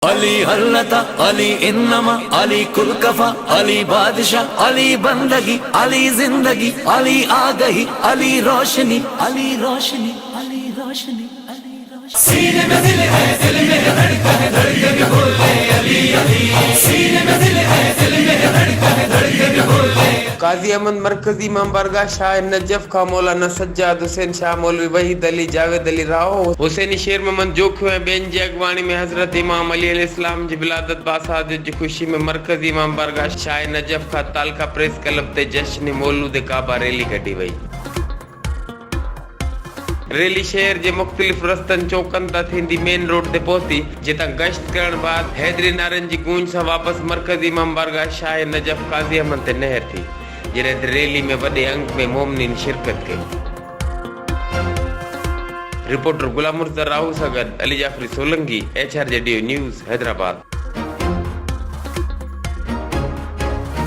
अली हल्लता अली इन्नमा अली कुलकफा अली बादशाह अली बंदगी अली जिंदगी अली आ गई अली रोशनी अली रोशनी अली रोशनी अली रोशनी। सीने में दिल है दिल में धड़कन धड़कन बोले अली अली। सीने में दिल है दिल में धड़कन धड़कन बोले। काजी अहमद मरकजी इमाम बारगाह शाह नजफ खा मौलाना सज्जाद हुसैन शाह मौलवी वहीद अली जावेद अली राहो हुसैनी शेर मोहम्मद जोखियो ऐं ॿियनि जी अॻुवाणी में हज़रत इमाम अली अलैहिस्सलाम जी विलादत बासाद जी ख़ुशी में मरकजी इमाम बारगाह शाह नजफ खां तालका प्रेस क्लब ते जश्न मौलूद काबा रैली कढी वई। रैली शहर जे मुख़्तलिफ़ रस्तनि चौकनि तां थींदी मेन रोड ते पहुती, जितां गश्त करण बाद हैदरी नारनि जी गूंज सां वापसि मरकज़ी इमाम बारगाह शाह नजफ काज़ी अहमद ते नहर थी, जॾहिं रैली में वॾे अंक में मोमिनीन शिरकत कई। रिपोर्टर गुलाम मुर्तज़ा राहू सां गॾु अली जाफ़री सोलंकी, HRJDO न्यूज़, हैदराबाद।